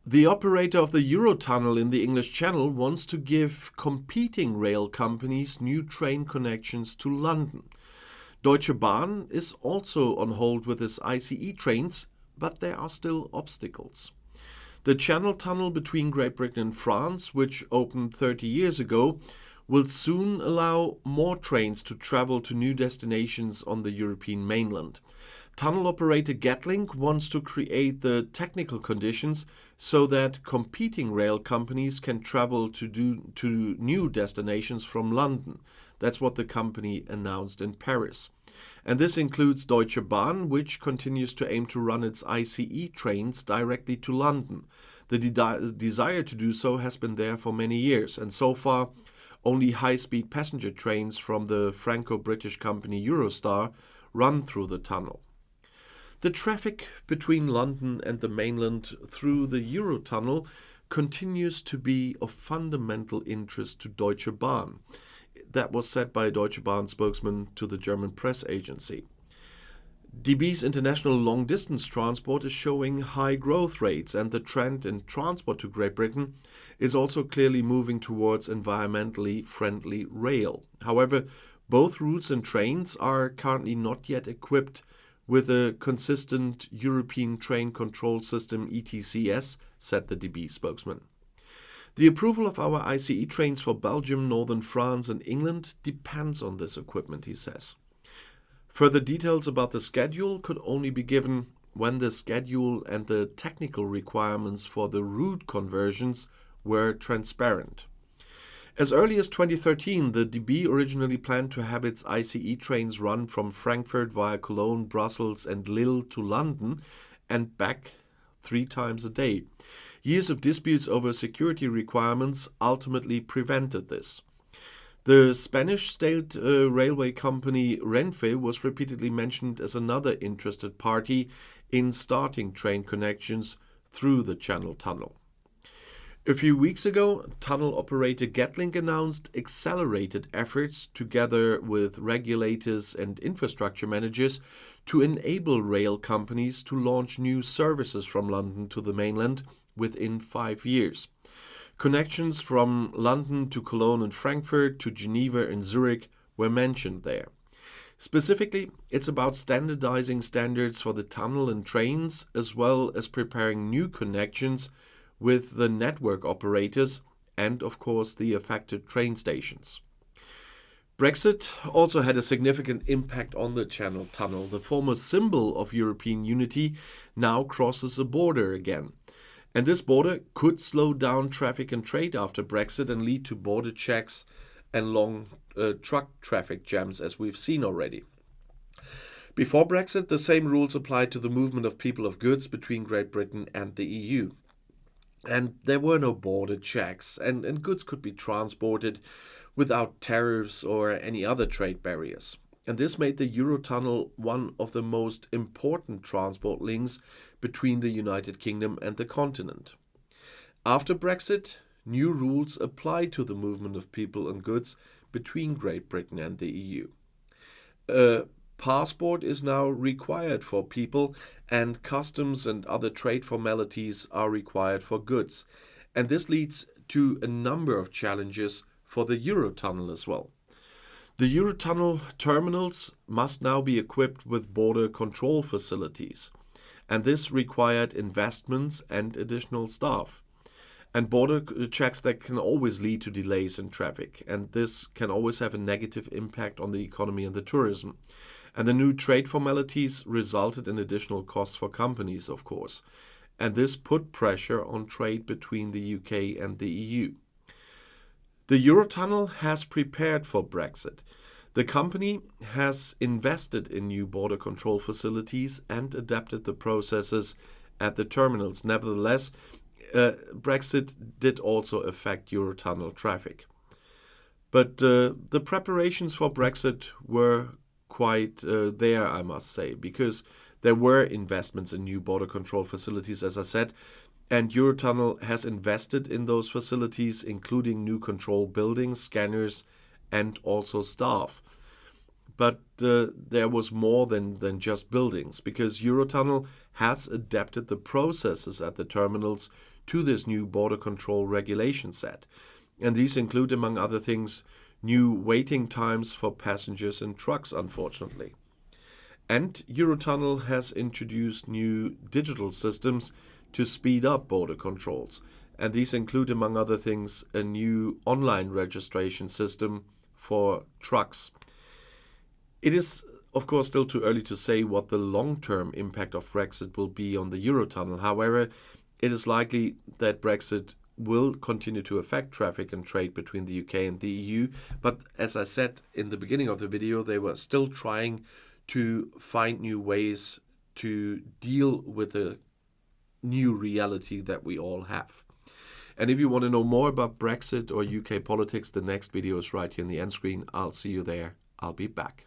The operator of the Eurotunnel in the English Channel wants to give competing rail companies new train connections to London. Deutsche Bahn is also on hold with its ICE trains, but there are still obstacles. The Channel Tunnel between Great Britain and France, which opened 30 years ago, will soon allow more trains to travel to new destinations on the European mainland. Tunnel operator Getlink wants to create the technical conditions so that competing rail companies can travel to new destinations from London. That's what the company announced in Paris. And this includes Deutsche Bahn, which continues to aim to run its ICE trains directly to London. The desire to do so has been there for many years, and so far only high-speed passenger trains from the Franco-British company Eurostar run through the tunnel. The traffic between London and the mainland through the Eurotunnel continues to be of fundamental interest to Deutsche Bahn. That was said by a Deutsche Bahn spokesman to the German press agency. DB's international long-distance transport is showing high growth rates, and the trend in transport to Great Britain is also clearly moving towards environmentally friendly rail. However, both routes and trains are currently not yet equipped with a consistent European Train Control System ETCS, said the DB spokesman. The approval of our ICE trains for Belgium, Northern France and England depends on this equipment, he says. Further details about the schedule could only be given when the schedule and the technical requirements for the route conversions were transparent. As early as 2013, the DB originally planned to have its ICE trains run from Frankfurt via Cologne, Brussels and Lille to London and back 3 times a day. Years of disputes over security requirements ultimately prevented this. The Spanish state railway company Renfe was repeatedly mentioned as another interested party in starting train connections through the Channel Tunnel. A few weeks ago, tunnel operator Getlink announced accelerated efforts together with regulators and infrastructure managers to enable rail companies to launch new services from London to the mainland within 5 years. Connections from London to Cologne and Frankfurt to Geneva and Zurich were mentioned there. Specifically, it's about standardizing standards for the tunnel and trains, as well as preparing new connections with the network operators and, of course, the affected train stations. Brexit also had a significant impact on the Channel Tunnel. The former symbol of European unity now crosses a border again. And this border could slow down traffic and trade after Brexit and lead to border checks and long truck traffic jams, as we've seen already. Before Brexit, the same rules applied to the movement of people of goods between Great Britain and the EU. And there were no border checks, and goods could be transported without tariffs or any other trade barriers. And this made the Eurotunnel one of the most important transport links between the United Kingdom and the continent. After Brexit, new rules apply to the movement of people and goods between Great Britain and the EU. A passport is now required for people, and customs and other trade formalities are required for goods. And this leads to a number of challenges for the Eurotunnel as well. The Eurotunnel terminals must now be equipped with border control facilities, and this required investments and additional staff. And border checks that can always lead to delays in traffic, and this can always have a negative impact on the economy and the tourism. And the new trade formalities resulted in additional costs for companies, of course, and this put pressure on trade between the UK and the EU. The Eurotunnel has prepared for Brexit. The company has invested in new border control facilities and adapted the processes at the terminals. Nevertheless, Brexit did also affect Eurotunnel traffic. But the preparations for Brexit were quite there, I must say, because there were investments in new border control facilities, as I said, and Eurotunnel has invested in those facilities, including new control buildings, scanners, and also staff. But there was more than just buildings, because Eurotunnel has adapted the processes at the terminals to this new border control regulation set. And these include, among other things, new waiting times for passengers in trucks, unfortunately. And Eurotunnel has introduced new digital systems to speed up border controls. And these include, among other things, a new online registration system for trucks. It is, of course, still too early to say what the long-term impact of Brexit will be on the Eurotunnel. However, it is likely that Brexit will continue to affect traffic and trade between the UK and the EU. But as I said in the beginning of the video, they were still trying to find new ways to deal with the new reality that we all have. And if you want to know more about Brexit or UK politics, the next video is right here in the end screen. I'll see you there. I'll be back.